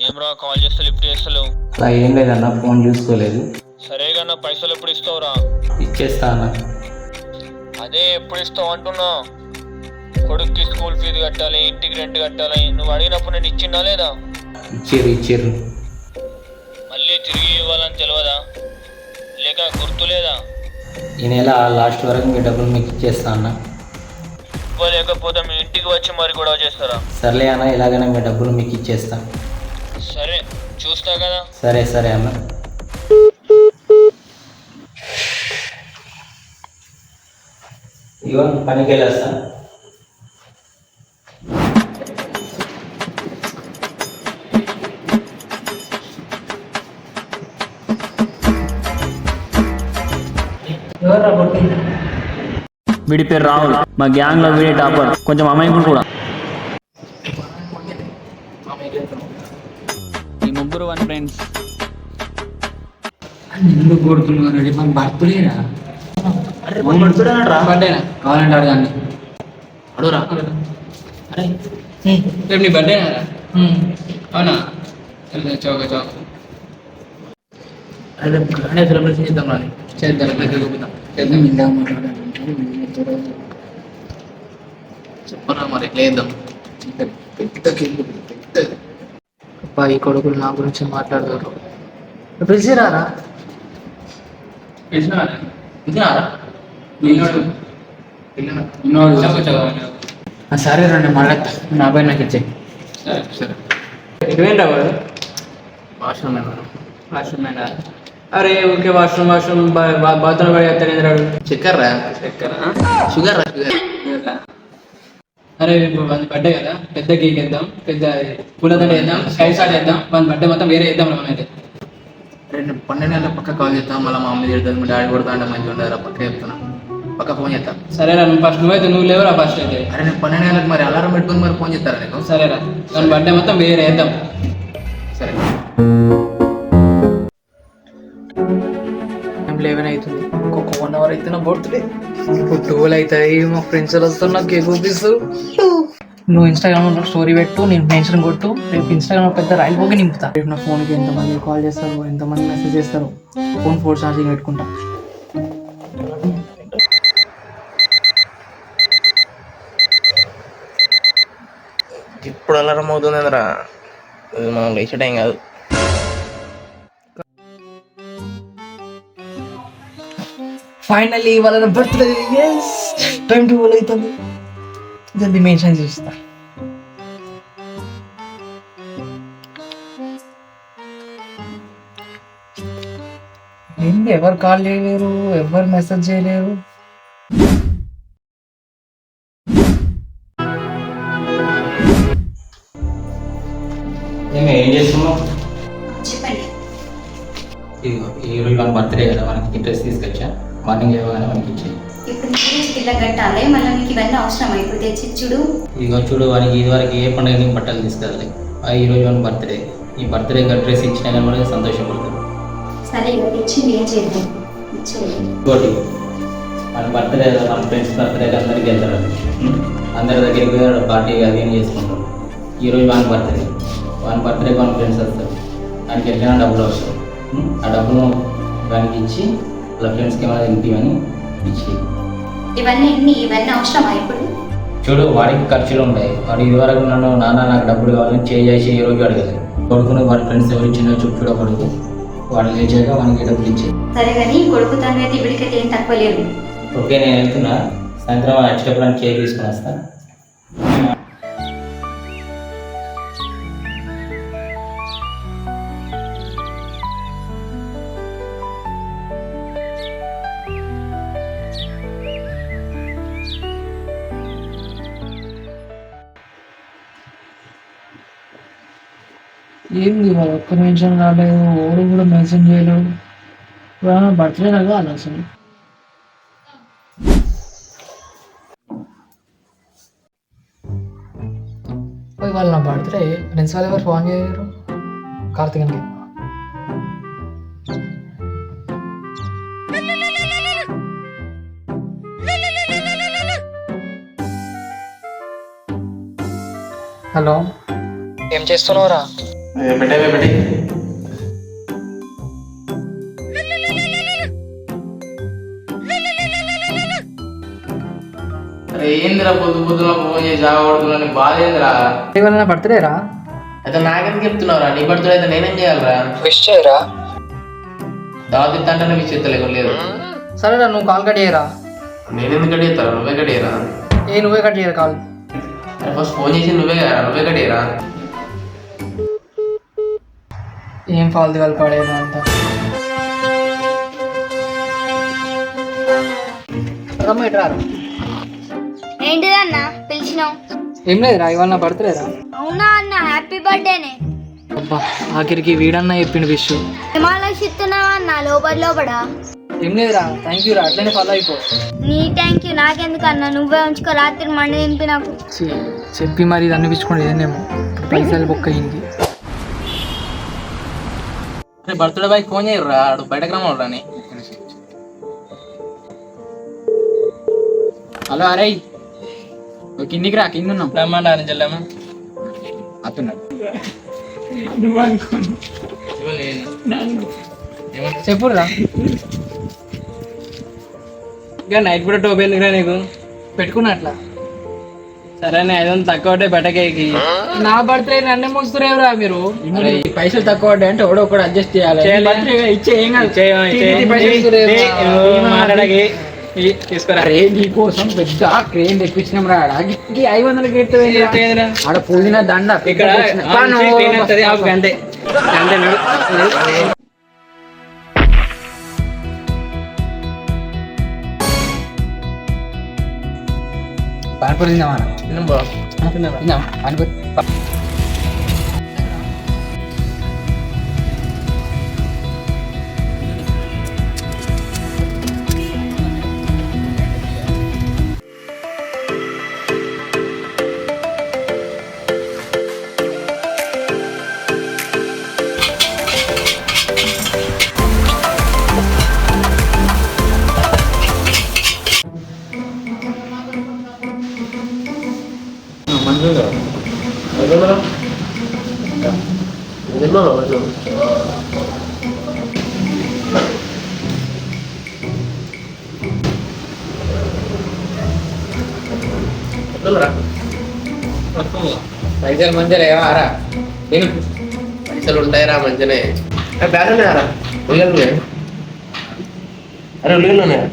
ఏమ్రా కాల్ చేస్తే లిఫ్ట్ చేస్తలేవు? అలా ఏం లేదన్న, ఫోన్ చూసుకోలేదు. సరేగా పైసలు ఎప్పుడు ఇస్తావురా? ఇచ్చేస్తా అన్న. అదే ఎప్పుడు ఇస్తావు అంటున్నా. కొడుక్కి స్కూల్ ఫీజు కట్టాలి, ఇంటికి రెంట్ కట్టాలి. నువ్వు అడిగినప్పుడు నేను ఇచ్చిందా లేదా? ఇచ్చిర్రు. మళ్ళీ తిరిగి ఇవ్వాలని తెలియదా? లేక గుర్తు లేదా? ఈ నెల లాస్ట్ వరకు మీ డబ్బులు మీకు ఇచ్చేస్తా అన్న. ఇవ్వలేకపోతే మీ ఇంటికి వచ్చి మరి గొడవ చేస్తారా? సర్లే అన్న, ఎలాగైనా మీ డబ్బులు మీకు ఇచ్చేస్తా. సరే చూస్తా కదా. సరే అన్న. ఇగో పనికి వెళ్ళొస్తా. వీడి పేరు రాహుల్, మా గ్యాంగ్ లో వీడే టాపర్, కొంచెం అమాయకుడు కూడా. ఈ ముగ్గురు వన్ ఫ్రెండ్స్. ఎందుకు కొడుతున్నారు? రెడీ మన బర్త్డేనా? బర్త్డేనా కావాలంటే అడగాన్ని అడుగురా. అరే రేపు నీ బర్త్డేనా? అవునా? చౌక అరే గ్రాండ్ సెలబ్రేషన్ చేద్దాం రాని. చేద్దాం చెప్పరా మరి ఎట్లా చేద్దాం? అబ్బా ఈ కొడుకులు నా గురించి మాట్లాడతారు. పిలిచిరారా? సరే రండి మళ్ళీ నా పైన నాకు ఇచ్చే. సరే ఎటువేంటా వాడు? వాష్రూమ్ అరే ఓకే వాష్రూమ్ బాత్రూమ్ పడి ఎత్తాడు. చక్కెర షుగర్ అరే బర్త్డే కదా, పెద్ద కేక్ వేద్దాం, పెద్ద పూలదండ వేద్దాం, స్కై షాట్ వేద్దాం. మన బర్త్డే మొత్తం వేరే వేద్దాం. అయితే 12 నెలల పక్క కాల్ చేస్తాం. మళ్ళీ మా మమ్మీ తిడుతుంది, మా డాడీ కొడతా అంటే మంచిగా ఉండదు. పక్క చెప్తున్నా, పక్క ఫోన్ చేస్తాను. సరేరా నువ్వు ఫస్ట్ నువ్వైతే నువ్వు లేవురా ఫస్ట్ అయితే. అరే నేను 12 నెలలకు మరి అలారం పెట్టుకుని మరి ఫోన్ చేస్తారా నీకు? సరేరా మన బర్త్డే మొత్తం వేరే వేద్దాం. సరే 11 అవుతుంది, ఇంకొక 1 అవర్ అయితే నా బర్త్డే. ఇప్పుడు 12 అవుతాయి. మా ఫ్రెండ్స్ వస్తున్నా కేక్ చూపిస్తూ. నువ్వు ఇన్స్టాగ్రామ్లో స్టోరీ పెట్టు, నేను మెన్షన్ కొట్టు. రేపు ఇన్స్టాగ్రామ్ పెద్ద రైల్ పోగి నింపుతా. రేపు నా ఫోన్కి ఎంతమంది కాల్ చేస్తారు, ఎంతమంది మెసేజ్ చేస్తారు, ఫోన్ 4 ఛార్జింగ్ పెట్టుకుంటా. ఇప్పుడు అలారం అవుతుంది అందరా, మనం లేచే టైం కాదు. ఫైనల్లీ వాళ్ళ బర్త్డే. టైం 12 అవుతుంది. జల్దీ మెన్షన్ చూస్తా. ఏంటి ఎవరు కాల్ చేయలేరు, ఎవరు మెసేజ్ చేయలేరు. ఏం చేస్తున్నావు? చెప్పండి. ఈరోజు మన బర్త్డే కదా, మనకి డ్రెస్ తీసుకొచ్చా. మార్నింగ్ లేవగానే మనకి ఇచ్చేయి. ఇప్పుడు పిల్ల కట్టాలి, మళ్ళీ మీకు ఇవన్నీ అవసరం. ఇప్పుడు తెచ్చి చూడు. ఇదిగో చూడు, వానికి ఇదివరకు ఏ పండుగ బట్టలు తీసుకెళ్ళాలి. ఈరోజు మన బర్త్డే. ఈ బర్త్డే డ్రెస్ ఇచ్చినా కానీ కూడా సంతోషపడతాడు. సరే ఇచ్చింది ఏం చేద్దాం. ఇంకోటి మన బర్త్డే, మన ఫ్రెండ్స్ బర్త్డే అందరికీ వెళ్తారు. అందరి దగ్గరికి పార్టీ అది ఏం చేసుకుంటారు. ఈరోజు మన బర్త్డే మన ఫ్రెండ్స్ వస్తారు. దానికి వెళ్ళినా డబ్బులు వస్తారు. ఆ డబ్బులు దానికి ఇచ్చి వాళ్ళ ఫ్రెండ్స్కి ఏమైనా తింటామని ఇచ్చి. ఇవన్నీ అవసరమా ఇప్పుడు? చూడు, వాడికి ఖర్చులు ఉంటాయి. వాడు ఇదివరకు నాన్న నాకు డబ్బులు కావాలని చేసి ఈ రోజు అడగదు. కొడుకుని వాడి ఫ్రెండ్స్ ఎవరు ఇచ్చిన చూడ కొడుకు వాడు లేచాక వానికి డబ్బులు ఇచ్చాయి. సరే కానీ కొడుకు తను అయితే ఇప్పటికైతే ఏం తక్కువ లేదు. ఓకే నేను వెళ్తున్నా. సాయంత్రం వచ్చేటప్పుడు కేక్ తీసుకుని వస్తా. ఏంది వాళ్ళు ఒక్క మెన్షన్ రాలేదు, ఎవరు కూడా మెన్షన్ చేయలేదు. బర్త్డే లాగా అది అసలు. ఇవాళ నా బర్త్డే, ఫ్రెండ్స్ వాళ్ళు ఎవరు ఫోన్ చేయరు. కార్తీక్ హలో, ఏం చేస్తున్నావురా? పెట్టే అరే ఏందిరా పొద్దున ఫోన్ చేసి జాగొడుతున్నా బాధ ఏందిరా ఇవాళ బర్త్డే రా. అయితే నాకెందుకు చెప్తున్నావురా? నీ బర్త్డే అయితే నేనేం చేయాలరా? విష్ చేయరా. దావత్ ఇస్తాంటే విష్ ఎత్తలేక లేదు. సరేరా నువ్వు కాల్ కట్ చేయరా. నేనెందుకు కట్ చేస్తారా? నువ్వే కట్ చేయరా. నువ్వే కట్ చేయరా కాల్. అరే ఫస్ట్ ఫోన్ చేసి నువ్వే కట్ చేయరా. ఏం ఫాల్తు వాళ్ళు పడేదా అంత. రమ్మ ఇటు రారా. ఏంటిదన్న పిలిచినావు? ఏం లేదురా ఇవాళ నా బర్త్డే రా. అవునా అన్న, హ్యాపీ బర్త్డేనే. అబ్బా ఆఖరికి వీడన్నా చెప్పిండు విష్. హిమాలయిస్తున్నావా అన్న లోపల? ఏం లేదురా, థ్యాంక్ యూ రా, అట్లనే ఫాలో అయిపో. నీ థ్యాంక్ యూ నాకెందుకు అన్న, నువ్వే ఉంచుకో, రాత్రి మండి తినిపి నాకు. చెప్పి మరి ఇది అనిపించుకోండి ఏదేమో పైసలు బొక్క అయింది. బర్త్డే బాయ్ ఫోన్ చేయరా, ఆడు బయటకు రమ్మరా అని. హలో అరే కిందికి రా, కింద ఉన్నాం. రమ్మండి అని చెల్లెమ్మ అతున్నాడు. చెప్పురా. ఇంకా నైట్ కూడా టోపీ ఎందుకురా నీకు? పెట్టుకున్నా అట్లా. సరేనే 500 తక్కువ ఉంటే బట్టకేకి. నా బర్త్డే నన్నే మోస్తురేవురా మీరు. పైసలు తక్కువ ఉంటాయి అంటే ఒకడు ఒకడు అడ్జస్ట్ చేయాలి. ఇచ్చే ఏం కాదు, మాట్లాడకి తీసుకురా. నీ కోసం పెద్ద క్రేన్ తెప్పించినాం రా. 500 ఆడ పూజిన దండ ఇక్కడ అంతే అంతే. పానిపూరి తిందామా? తిందాం పానిపూరి. పైసలు మంచిగా లేవారా? పైసలు ఉంటాయిరా మంచిగానే. బ్యాగ్ ఉన్నాయారా? ఉల్లిగడ్డలు అరే ఉల్లిగడ్డలు ఉన్నాయా?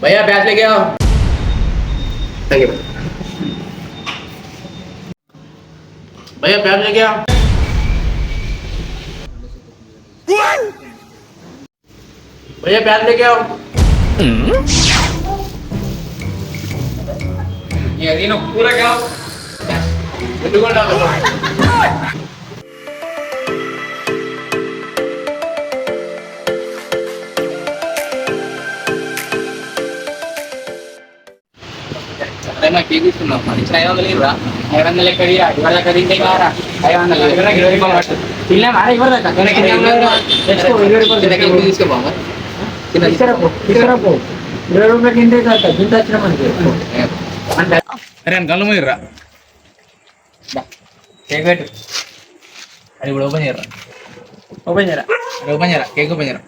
భయ్యా బ్యాగ్ లేకే भैया प्याज लेके आओ। भैया प्याज लेके आओ। ये अभी पूरा क्या నాకు తీసుకున్నాం ఇచ్చిన 500 ఇవ్వరా. 500 ఎక్కడి ఇవాళ ఖరీదే కారా. 500 20 రూపాయలు పడుతుంది. పిల్ల మారా ఇవ్వరు దాకా 20 రూపాయలు తీసుకోబోమా. తీసుకురాపో 20 రూపాయలు కింద గింత వచ్చిన మనకి అంటే. అరే కళ్ళు మీర్రా కేక్ పెట్టు. అది ఇప్పుడు ఓపెన్ చేయరా. ఓపెన్ చేయరా. ఓపెన్ చేయరా. కేక్ ఓపెన్ చేయరా.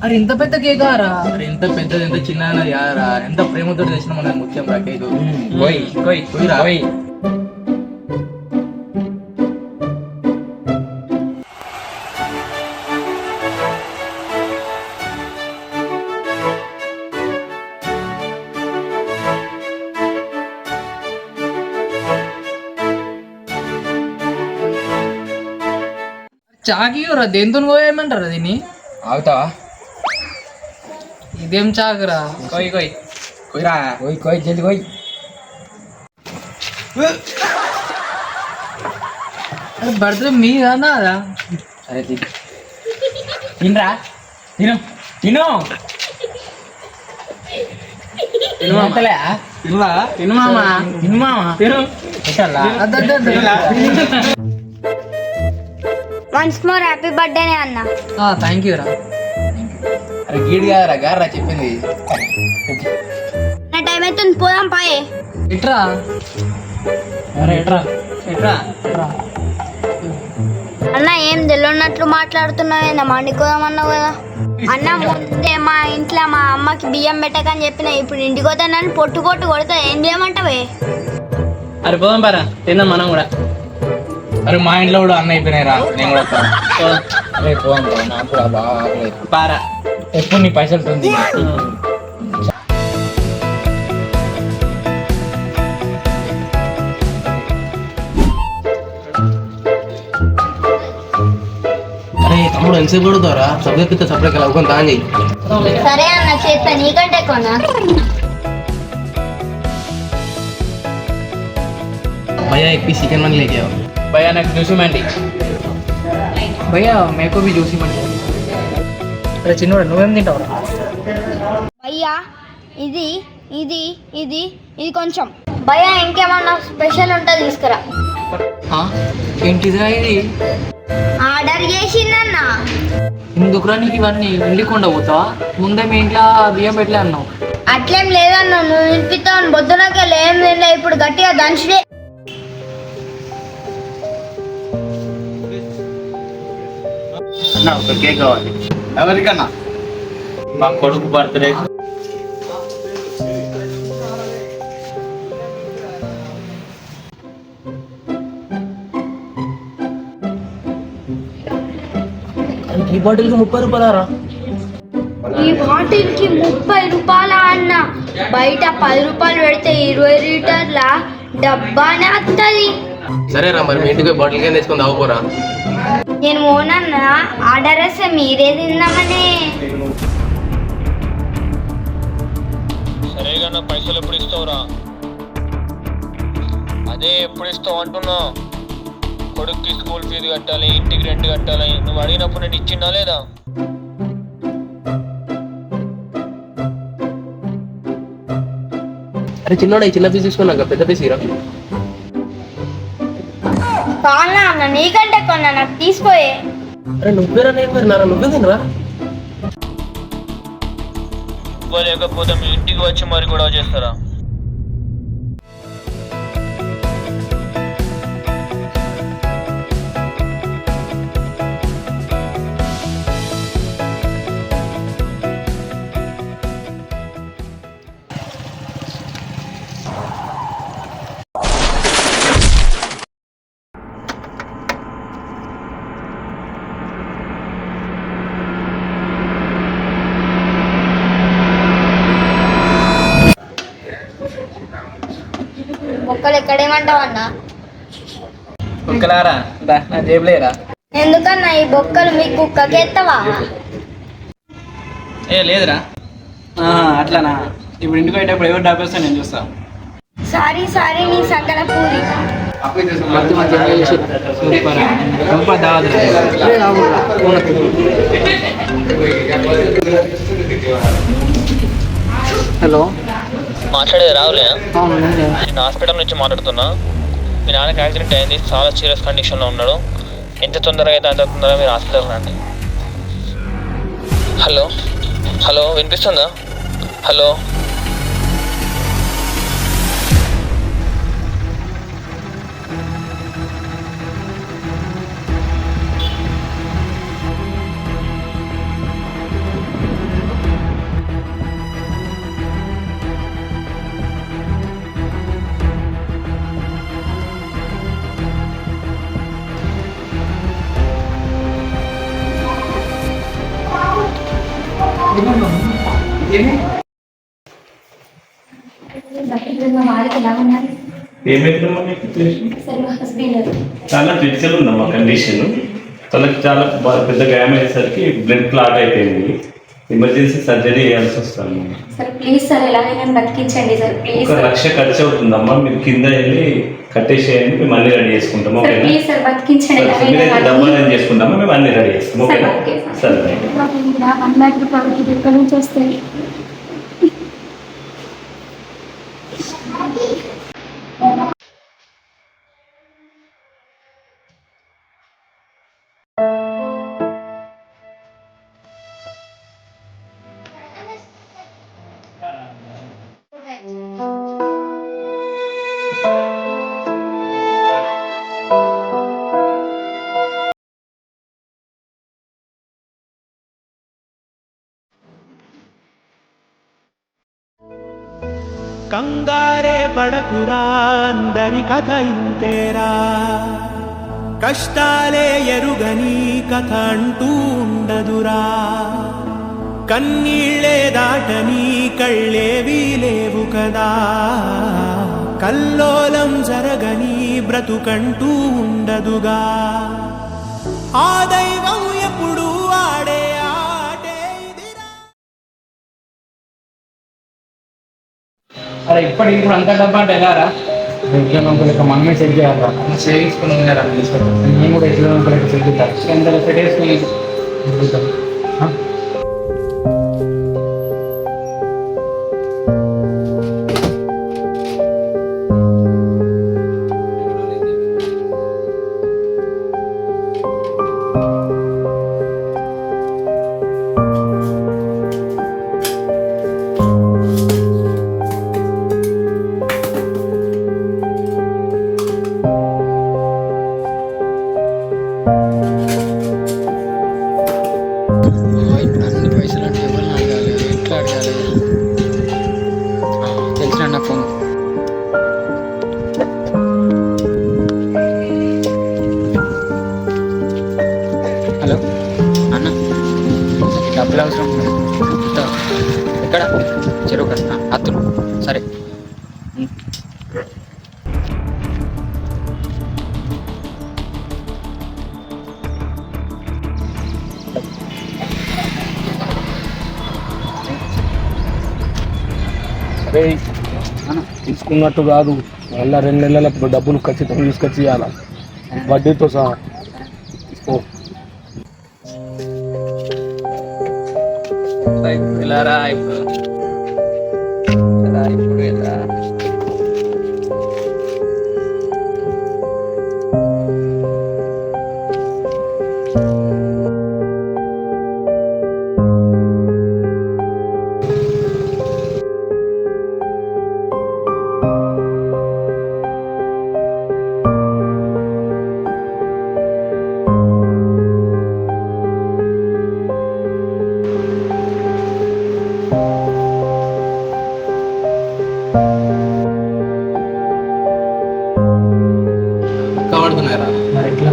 అరే ఇంత పెద్ద కేక్ ఆరా. మరి ఎంత పెద్దది ఎంత చిన్నది యారా. ఎంత ప్రేమతో తెచ్చిన మనకు ముఖ్యం రా కేక్. పోయిరా పోయి. చాకిరా దేంతో పోయేయమంటారా దీన్ని. ఆగుతావా? ఇదేం చాకురా. పోయిరా జల్ది పోయి. బర్త్డే మీదా నాదా? సరే తినరా. తిను తిను తిను మామా. వన్స్ మోర్ హ్యాపీ బర్త్డేనే అన్న. థ్యాంక్ యూ రా. అరే గీడి కాదరా గారా చెప్పింది. నా టైం అవుతుంది పోదాం పాయే. ఇట్రా. అరే ఎట్రా ఇట్రా. అన్న ఏం తెలియనట్లు మాట్లాడుతున్నావు ఏందా మండికోదామన్నావు కదా అన్న ముందే మా ఇంట్లో మా అమ్మకి బియ్యం పెట్టకని చెప్పిన ఇప్పుడు ఇంటికి పోతే నన్ను పొట్టు పొట్టు కొడతా ఏం చేయమంటావే అరే పోదాం పారా తిందాం మనం కూడా. అరే మా ఇంట్లో కూడా అన్న అయిపోయినాయిరా, నేను కూడా వస్తాను. అరే పోదాం రా, నాకు కూడా బాగా ఆకలి. పారా ఎప్పుడు నీ పైసలు ఉంది. అరే తమ్ముడు ఎంతసేపు పడుతారా? సబ్జెక్ట్ సపరేట్ అవుకొని తాను చెయ్యి. సరే అన్న చేస్తా నీకంటే కొనా भैया एक पीस चिकन मन लेके आओ। భయ్యా నాకు జ్యూసీ మండి. भैया मेरे को भी जूसी मन। अरे చిన్నోడా నువ్వేం తింటావురా? భయ్యా ఇది ఇది ఇది ఇది కొంచెం భయ్యా ఇంకేమన్నా స్పెషల్ ఉంటే తీసుకురా ఏంటిదిరా ఇది? ఆర్డర్ చేసిందన్న ఎందుకురా నీకు ఇవన్నీ? వెళ్ళకుండా పోతావా? ముందే మీ ఇంట్లో బియ్యం పెట్టలే అన్నావు. అట్లేం లేదన్న నువ్వు వినిపిస్తావు బొద్దునకే ఏం తినలే ఇప్పుడు గట్టిగా దంచుడే అన్న ఒక కేక్ కావాలి. ఎవరికన్నా? మా కొడుకు బర్త్డే. ఈ బాటిల్కి 30 రూపాయలారా? ఈ బాటిల్కి 30 రూపాయల అన్న బయట 10 రూపాయలు పెడితే 20 లీటర్ల డబ్బానే వస్తుంది. సరేరా మరి మీ ఇంటికి బాటిల్ కింద తెచ్చుకొని తాగుపోరా. నేను ఓనన్న ఆర్డర్ వేస్తే మీరే తిందామని సరేగా నా పైసలు ఎప్పుడు ఇస్తావురా? అదే ఎప్పుడు ఇస్తావు అంటున్నా. కొడుక్కి స్కూల్ ఫీజు కట్టాలి, ఇంటికి రెంట్ కట్టాలి. నువ్వు అడిగినప్పుడు నేను ఇచ్చిందా లేదా? అరే చిన్నోడా ఈ చిన్న పీస్ తీసుకున్నాక పెద్ద పీస్ ఇరా. కావాలా అన్న నీకంటే కొన్నా నాకు తీసుకోయే అరే నువ్వేరా నేను మరి నువ్వే తినరా? లేకపోతే మీ ఇంటికి వచ్చి మరి గొడవ చేస్తారా? మొక్కలు ఎక్కడేమంటావు అన్న కుక్కలారా నా జేబులేరా? ఎందుకన్నా ఈ బొక్కలు మీ కుక్కకెత్తవా ఏ లేదురా. అట్లానా? ఇప్పుడు ఇంటికి పోయేటప్పుడు ఎవరు డాపేస్తా నేను చూస్తా. సారీ సారీ నీ సంకల పూరి హలో మాట్లాడేది రావులే? నేను హాస్పిటల్ నుంచి మాట్లాడుతున్నా. మీ నాన్నకి యాక్సిడెంట్ అయింది, చాలా సీరియస్ కండిషన్లో ఉన్నాడు. ఎంత తొందరగా అయితే అంత తొందరగా మీరు హాస్పిటల్కి రండి. హలో హలో వినిపిస్తుందా? హలో ఏమైతుందమ్మా మీకు చాలా క్రిటికల్ ఉందమ్మా కండిషన్. తనకి చాలా పెద్ద గాయం అయ్యేసరికి బ్లడ్ క్లాట్ అయిపోయింది. ఎమర్జెన్సీ సర్జరీ చేయాల్సి వస్తుంది. సార్ ప్లీజ్ సార్ ఎలాగైనా బతికించండి సార్ ప్లీజ్. 1 లక్ష ఖర్చు అవుతుందమ్మా. మీరు కింద వెళ్ళి కట్టేసేయండి, మేము అన్ని రెడీ చేసుకుంటాం. ఓకేనా? ప్లీజ్ సార్ బతికించండి. మీరైతే డబ్బులు అరేంజ్ చేసుకుంటామా, మేము అన్ని రెడీ చేస్తాం. ఓకేనా? సరే. 1 లక్ష రూపాయలు ఇక్కడ నుంచి వస్తాయి. భయపడకురా అందరి కథ ఇంతేరా కష్టాలే ఎరుగని కథ అంటూ ఉండదురా కన్నీళ్ళే దాటని కళ్ళేవీ లేవు కదా కల్లోలం జరగని బ్రతుకంటూ ఉండదుగా ఆ దైవం ఎప్పుడు ఆడే ఆటే ఇదిరా. అరే ఇప్పుడు అంత డబ్బా అంటే ఎలా ఎట్లా మనమే సెట్ చేయాలా సేవించుకుని ఉన్నారా నేను కూడా ఎట్లా సెట్ చేస్తాను ఎంత సెట్ వేసుకుని ఇప్పుడు అన్ని పైసలు అంటే ఎవరిని అడగాలి ఎట్లా అడగాలి తెలిసిన నా ఫోన్ హలో అన్న డబ్బులు అవసరం ఎక్కడ చెరువు కస్తా అత్తులు సరే అరే తీసుకున్నట్టు కాదు మళ్ళీ 2 నెలల డబ్బులు ఖచ్చితంగా తీసుకొచ్చి ఇవ్వాలా వడ్డీతో సహా తీసుకో ఎలా ఇప్పుడు ఎలా పడుతున్నారా మరి ఎట్లా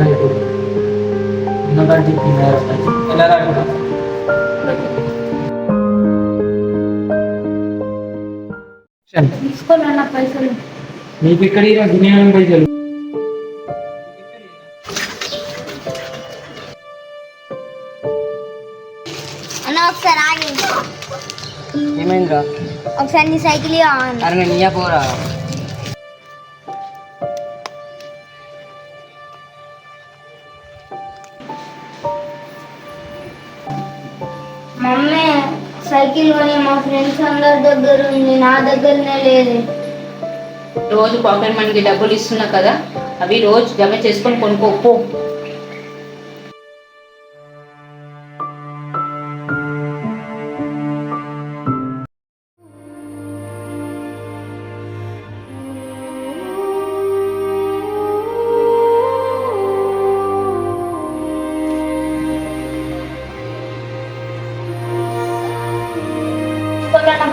ఉన్నదానికి ఎలా రాకుండా తీసుకోవాలన్న పైసలు నీకు ఇక్కడ గిన్నె పైసలు అన్న ఒకసారి ఆగి ఏమైందిరా ఒకసారి నీ సైకిల్ కావాలి అరే నేను ఇయ్య పోరా మమ్మీ సైకిల్ కొని మా ఫ్రెండ్స్ అందరి దగ్గర ఉంది నా దగ్గరనే లేదు రోజు పాకెట్ మనీకి డబ్బులు ఇస్తున్నా కదా అవి రోజు జమ చేసుకొని కొనుక్కోపో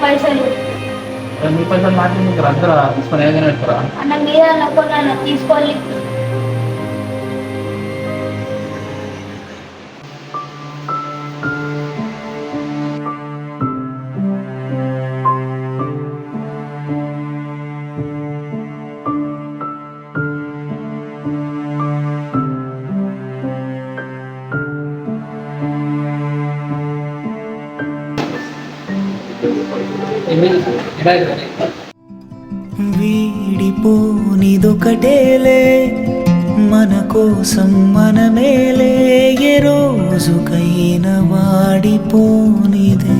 పైసలు మీ పైసలు మాత్రం మీకు అందరూ తీసుకొని ఏదైనా పెడతారా అన్న మీద కొన్నాను తీసుకోవాలి వీడిపోనిదొకటేలే మన కోసం మనమేలే ఏ రోజుకైనా వాడిపోనిదే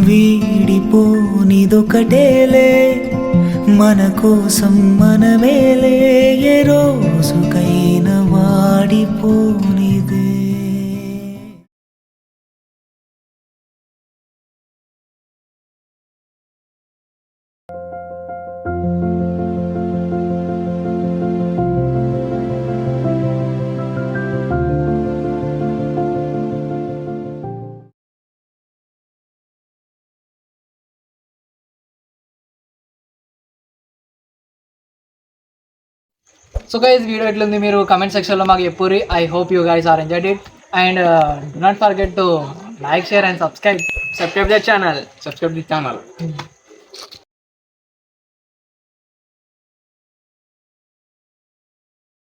వీడిపోనిదొకటేలే మన కోసం మనమేలే ఏ రోజుకైనా వాడిపోనిదే సో గైస్ వీడియో ఎట్లుంది మీరు కమెంట్ సెక్షన్లో మాకు చెప్పుర్రి. I hope you guys are enjoyed it and do not forget to like share and subscribe subscribe the channel